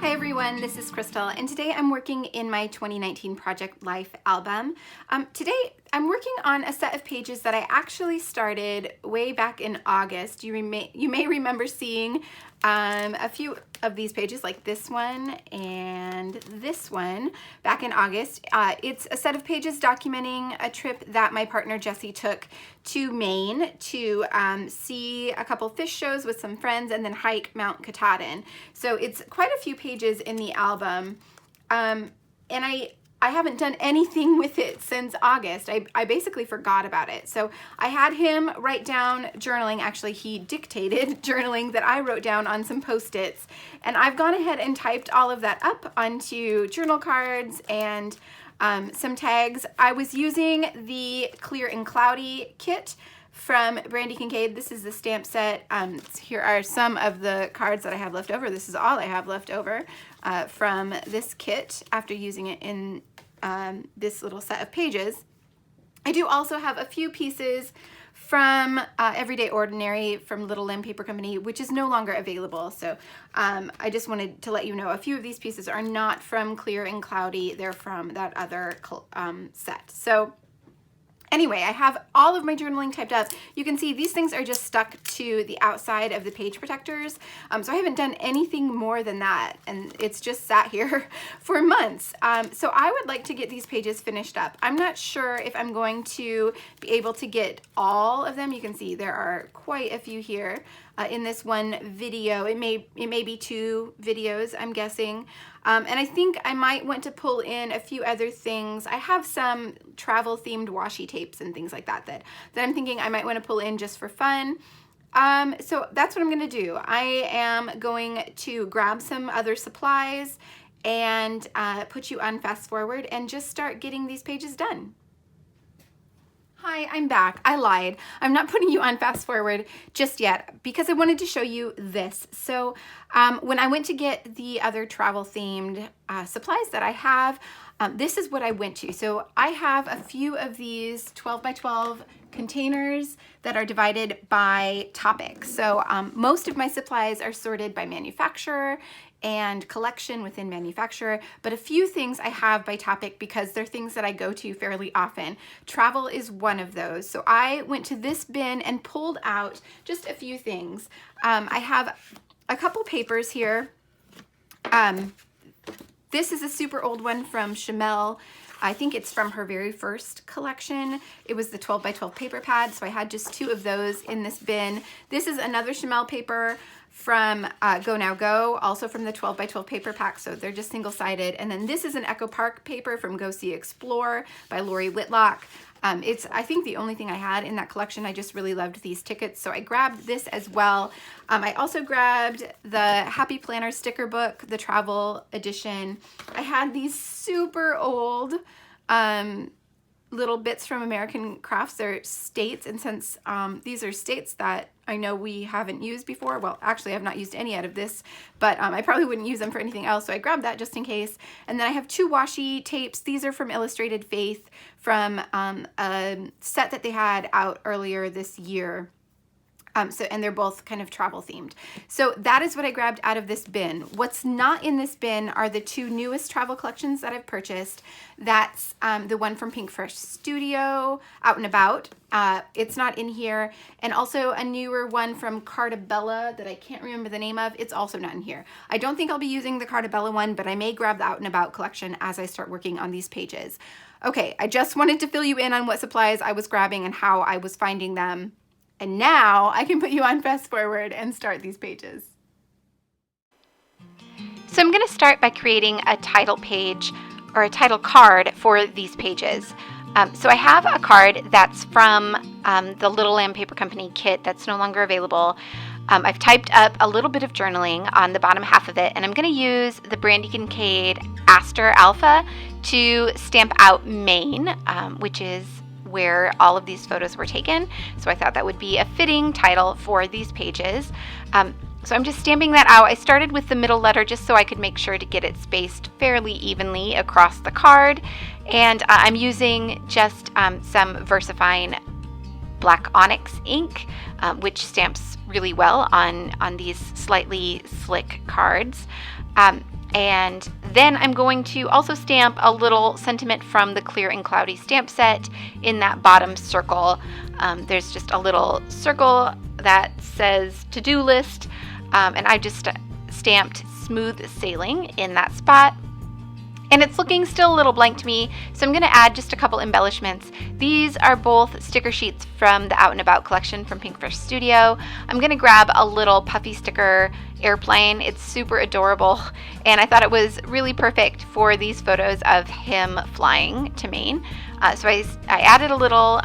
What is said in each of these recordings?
Hi everyone, this is Crystal, and today I'm working in my 2019 Project Life album. Today I'm working on a set of pages that I actually started way back in August. You may remember seeing a few of these pages, like this one and this one, back in August. It's a set of pages documenting a trip that my partner Jesse took to Maine to see a couple fish shows with some friends and then hike Mount Katahdin. So it's quite a few pages in the album, and I haven't done anything with it since August. I basically forgot about it. So I had him write down journaling. Actually, he dictated journaling that I wrote down on some Post-its. And I've gone ahead and typed all of that up onto journal cards and some tags. I was using the Clear and Cloudy kit from Brandi Kincaid. This is the stamp set. Here are some of the cards that I have left over. This is all I have left over from this kit after using it in this little set of pages. I do also have a few pieces from Everyday Ordinary from Little Limb Paper Company, which is no longer available. So I just wanted to let you know a few of these pieces are not from Clear and Cloudy. They're from that other set. So anyway, I have all of my journaling typed up. You can see these things are just stuck to the outside of the page protectors. So I haven't done anything more than that, and it's just sat here for months. So I would like to get these pages finished up. I'm not sure if I'm going to be able to get all of them. You can see there are quite a few here in this one video. It may be 2 videos, I'm guessing. And I think I might want to pull in a few other things. I have some travel themed washi tapes and things like that that I'm thinking I might want to pull in just for fun. So that's what I'm going to do. I am going to grab some other supplies and put you on fast forward and just start getting these pages done. Hi, I'm back. I lied. I'm not putting you on fast forward just yet because I wanted to show you this. So when I went to get the other travel themed supplies that I have, this is what I went to. So I have a few of these 12 by 12 containers that are divided by topic. So most of my supplies are sorted by manufacturer and collection within manufacturer, but a few things I have by topic because they're things that I go to fairly often. Travel is one of those. So I went to this bin and pulled out just a few things. I have a couple papers here. This is a super old one from Chamel. I think it's from her very first collection. It was the 12 by 12 paper pad, so I had just 2 of those in this bin. This is another Chamel paper from Go Now Go, also from the 12 by 12 paper pack, so they're just single-sided. And then this is an Echo Park paper from Go See Explore by Lori Whitlock. It's, I think, the only thing I had in that collection. I just really loved these tickets, so I grabbed this as well. I also grabbed the Happy Planner sticker book, the travel edition. I had these super old little bits from American Crafts. They're states, and since these are states that I know we haven't used before, well, actually I've not used any out of this, but I probably wouldn't use them for anything else, so I grabbed that just in case. And then I have 2 washi tapes. These are from Illustrated Faith from a set that they had out earlier this year. And they're both kind of travel themed. So that is what I grabbed out of this bin. What's not in this bin are the 2 newest travel collections that I've purchased. That's the one from Pink Fresh Studio, Out and About. It's not in here. And also a newer one from Cartabella that I can't remember the name of. It's also not in here. I don't think I'll be using the Cartabella one, but I may grab the Out and About collection as I start working on these pages. Okay, I just wanted to fill you in on what supplies I was grabbing and how I was finding them. And now I can put you on fast forward and start these pages. So I'm going to start by creating a title page or a title card for these pages. So I have a card that's from the Little Lamb Paper Company kit that's no longer available. I've typed up a little bit of journaling on the bottom half of it, and I'm going to use the Brandi Kincaid Aster Alpha to stamp out Maine, which is where all of these photos were taken. So I thought that would be a fitting title for these pages. So I'm just stamping that out. I started with the middle letter just so I could make sure to get it spaced fairly evenly across the card. And I'm using just some VersaFine black onyx ink, which stamps really well on these slightly slick cards. And then I'm going to also stamp a little sentiment from the Clear and Cloudy stamp set in that bottom circle. There's just a little circle that says to-do list, and I just stamped smooth sailing in that spot. And it's looking still a little blank to me, so I'm going to add just a couple embellishments. These are both sticker sheets from the Out and About collection from Pinkfish Studio. I'm going to grab a little puffy sticker airplane. It's super adorable, and I thought it was really perfect for these photos of him flying to Maine. So I added a little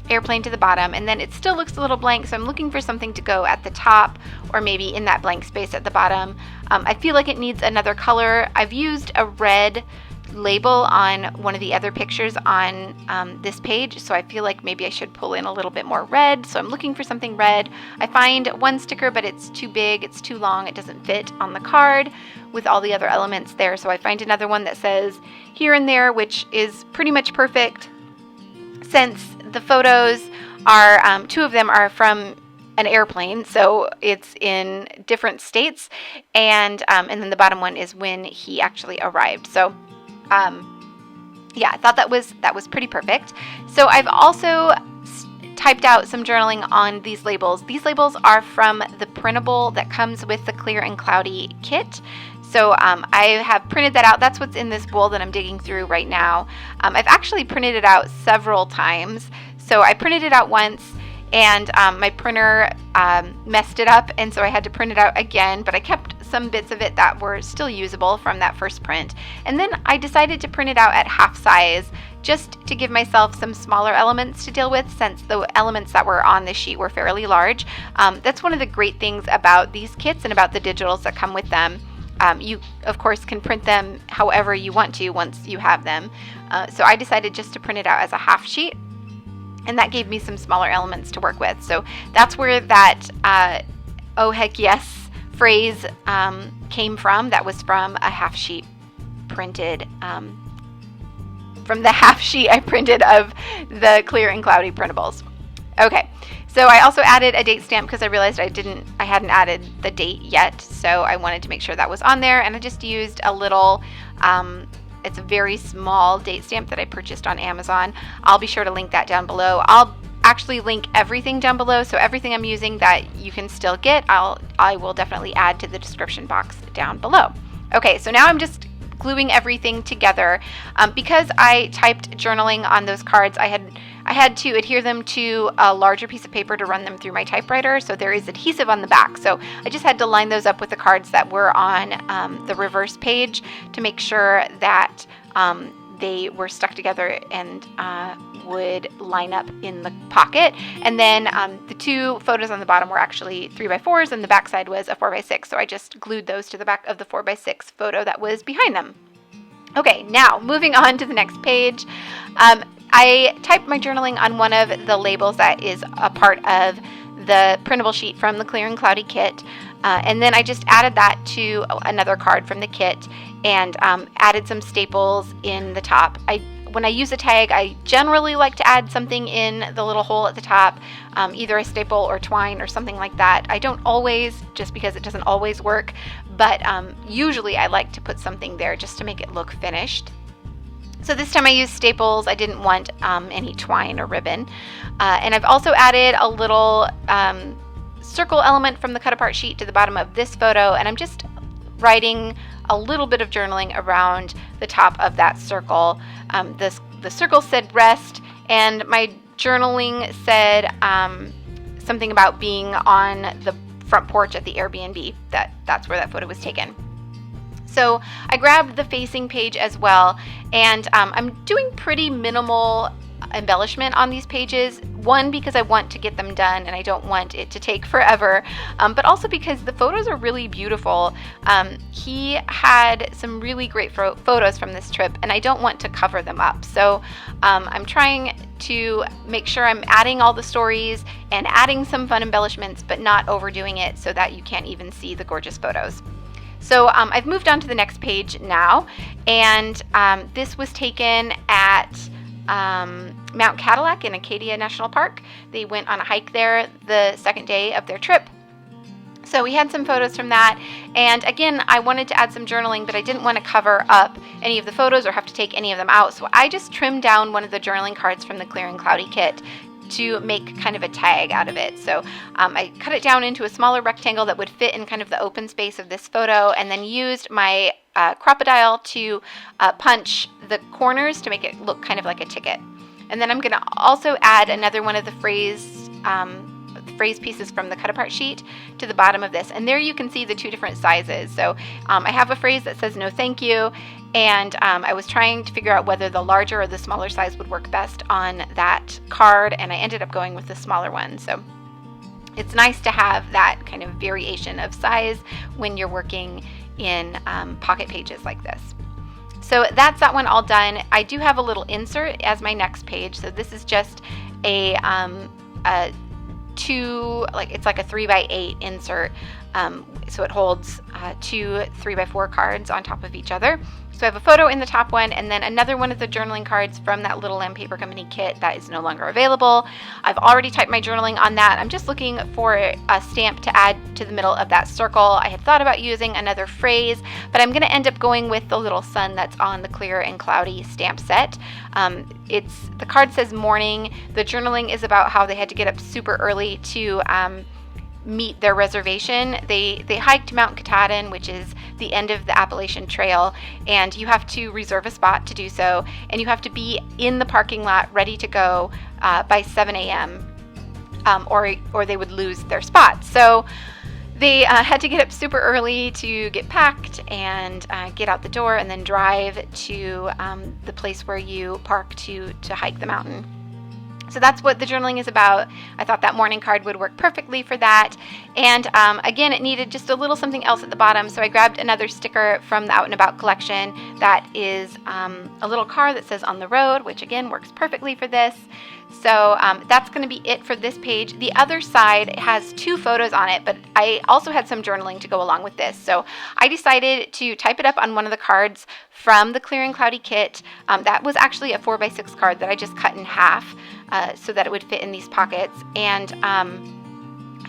airplane to the bottom, and then it still looks a little blank, so I'm looking for something to go at the top or maybe in that blank space at the bottom. I feel like it needs another color. I've used a red label on one of the other pictures on this page, so I feel like maybe I should pull in a little bit more red, so I'm looking for something red. I find one sticker, but it's too big, it's too long, it doesn't fit on the card with all the other elements there, so I find another one that says here and there, which is pretty much perfect since the photos are, two of them are from an airplane, so it's in different states, and then the bottom one is when he actually arrived. So yeah, I thought that was pretty perfect. So I've also typed out some journaling on these labels. These labels are from the printable that comes with the Clear and Cloudy kit. So I have printed that out. That's what's in this bowl that I'm digging through right now. I've actually printed it out several times. So I printed it out once, and my printer messed it up, and so I had to print it out again, but I kept some bits of it that were still usable from that first print. And then I decided to print it out at half size, just to give myself some smaller elements to deal with, since the elements that were on the sheet were fairly large. That's one of the great things about these kits and about the digitals that come with them. You, of course, can print them however you want to once you have them. So I decided just to print it out as a half sheet, and that gave me some smaller elements to work with. So that's where that oh heck yes phrase came from. That was from a half sheet printed, from the half sheet I printed of the Clear and Cloudy printables. Okay. So I also added a date stamp because I realized I hadn't added the date yet, so I wanted to make sure that was on there, and I just used a little, it's a very small date stamp that I purchased on Amazon. I'll be sure to link that down below. I'll actually link everything down below, so everything I'm using that you can still get, I will definitely add to the description box down below. Okay, so now I'm just gluing everything together. Because I typed journaling on those cards, I had to adhere them to a larger piece of paper to run them through my typewriter, so there is adhesive on the back. So I just had to line those up with the cards that were on the reverse page to make sure that they were stuck together and would line up in the pocket. And then the two photos on the bottom were actually 3x4s, and the back side was a 4x6, so I just glued those to the back of the 4x6 photo that was behind them. Okay, now moving on to the next page. I typed my journaling on one of the labels that is a part of the printable sheet from the Clear and Cloudy kit, and then I just added that to another card from the kit and added some staples in the top. When I use a tag, I generally like to add something in the little hole at the top, either a staple or twine or something like that. I don't always, just because it doesn't always work, but usually I like to put something there just to make it look finished. So this time I used staples. I didn't want any twine or ribbon. And I've also added a little circle element from the cut apart sheet to the bottom of this photo, and I'm just writing a little bit of journaling around the top of that circle. The circle said rest, and my journaling said something about being on the front porch at the Airbnb. That's where that photo was taken. So I grabbed the facing page as well, and I'm doing pretty minimal embellishment on these pages. One, because I want to get them done and I don't want it to take forever, but also because the photos are really beautiful. He had some really great photos from this trip, and I don't want to cover them up. So I'm trying to make sure I'm adding all the stories and adding some fun embellishments, but not overdoing it so that you can't even see the gorgeous photos. So I've moved on to the next page now, and this was taken at Mount Cadillac in Acadia National Park. They went on a hike there the second day of their trip. So we had some photos from that, and again, I wanted to add some journaling, but I didn't want to cover up any of the photos or have to take any of them out, so I just trimmed down one of the journaling cards from the Clear and Cloudy kit to make kind of a tag out of it. So I cut it down into a smaller rectangle that would fit in kind of the open space of this photo, and then used my Crop-A-Dial to punch the corners to make it look kind of like a ticket. And then I'm going to also add another one of the phrase pieces from the cut-apart sheet to the bottom of this. And there you can see the two different sizes. So I have a phrase that says no thank you, and I was trying to figure out whether the larger or the smaller size would work best on that card, and I ended up going with the smaller one. So it's nice to have that kind of variation of size when you're working in pocket pages like this. So that's that one all done. I do have a little insert as my next page. So this is just a it's like a 3x8 insert. So it holds two 3x4 cards on top of each other. So I have a photo in the top one, and then another one of the journaling cards from that Little Lamb Paper Company kit that is no longer available. I've already typed my journaling on that. I'm just looking for a stamp to add to the middle of that circle. I had thought about using another phrase, but I'm going to end up going with the little sun that's on the Clear and Cloudy stamp set. The card says morning. The journaling is about how they had to get up super early to meet their reservation. They hiked Mount Katahdin, which is the end of the Appalachian Trail, and you have to reserve a spot to do so, and you have to be in the parking lot ready to go by 7 a.m. Or they would lose their spot. So they had to get up super early to get packed and get out the door and then drive to the place where you park to hike the mountain. So that's what the journaling is about. I thought that morning card would work perfectly for that. And again, it needed just a little something else at the bottom. So I grabbed another sticker from the Out and About collection that is a little car that says on the road, which again works perfectly for this. So that's going to be it for this page. The other side has two photos on it, but I also had some journaling to go along with this. So I decided to type it up on one of the cards from the Clear and Cloudy kit. That was actually a 4x6 card that I just cut in half so that it would fit in these pockets. And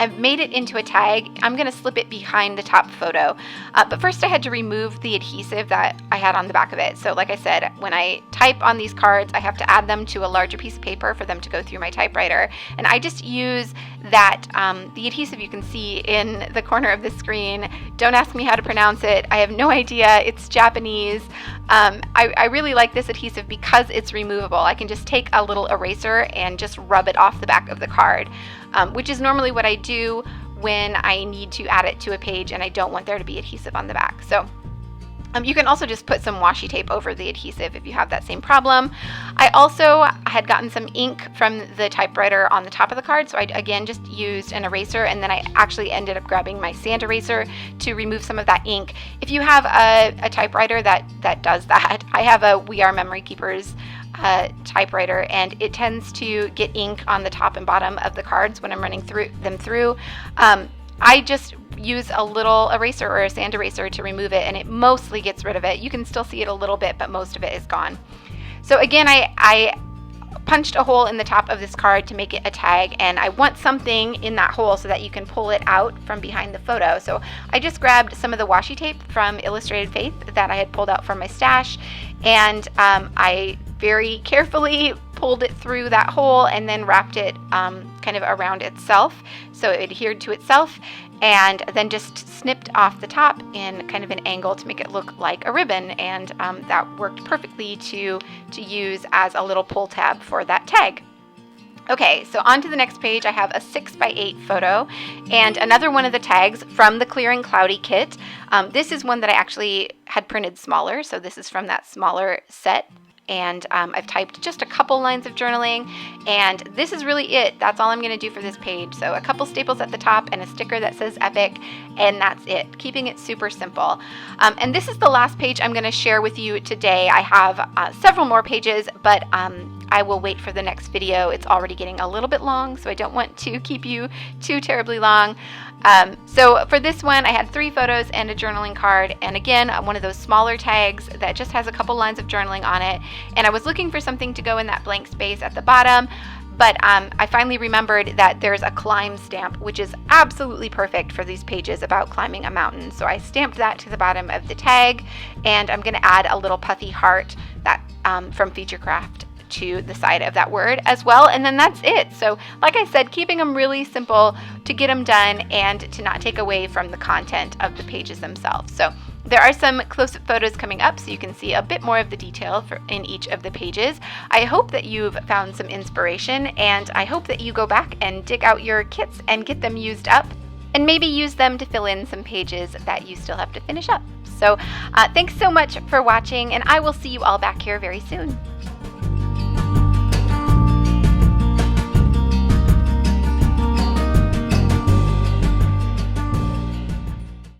I've made it into a tag. I'm going to slip it behind the top photo. But first I had to remove the adhesive that I had on the back of it. So like I said, when I type on these cards, I have to add them to a larger piece of paper for them to go through my typewriter. And I just use that, the adhesive you can see in the corner of the screen. Don't ask me how to pronounce it. I have no idea. It's Japanese. I really like this adhesive because it's removable. I can just take a little eraser and just rub it off the back of the card, which is normally what I do when I need to add it to a page and I don't want there to be adhesive on the back. So you can also just put some washi tape over the adhesive if you have that same problem. I also had gotten some ink from the typewriter on the top of the card, so I again just used an eraser, and then I actually ended up grabbing my sand eraser to remove some of that ink. If you have a typewriter that does that, I have a We Are Memory Keepers typewriter, and it tends to get ink on the top and bottom of the cards when I'm running them through. I just use a little eraser or a sand eraser to remove it, and it mostly gets rid of it. You can still see it a little bit, but most of it is gone. So again, I punched a hole in the top of this card to make it a tag, and I want something in that hole so that you can pull it out from behind the photo. So I just grabbed some of the washi tape from Illustrated Faith that I had pulled out from my stash, and I very carefully pulled it through that hole and then wrapped it kind of around itself so it adhered to itself, and then just snipped off the top in kind of an angle to make it look like a ribbon, and that worked perfectly to use as a little pull tab for that tag. Okay, so on to the next page. I have a 6x8 photo and another one of the tags from the Clear and Cloudy kit. This is one that I actually had printed smaller, so this is from that smaller set. And I've typed just a couple lines of journaling, and this is really it. That's all I'm going to do for this page. So a couple staples at the top and a sticker that says Epic, and that's it. Keeping it super simple. And this is the last page I'm going to share with you today. I have several more pages, but I will wait for the next video. It's already getting a little bit long, so I don't want to keep you too terribly long. So for this one, I had 3 photos and a journaling card, and again, one of those smaller tags that just has a couple lines of journaling on it. And I was looking for something to go in that blank space at the bottom. But I finally remembered that there's a climb stamp, which is absolutely perfect for these pages about climbing a mountain. So I stamped that to the bottom of the tag, and I'm going to add a little puffy heart that from Featurecraft to the side of that word as well, and then that's it. So like I said, keeping them really simple to get them done and to not take away from the content of the pages themselves. So there are some close-up photos coming up so you can see a bit more of the detail in each of the pages. I hope that you've found some inspiration, and I hope that you go back and dig out your kits and get them used up and maybe use them to fill in some pages that you still have to finish up. So thanks so much for watching, and I will see you all back here very soon.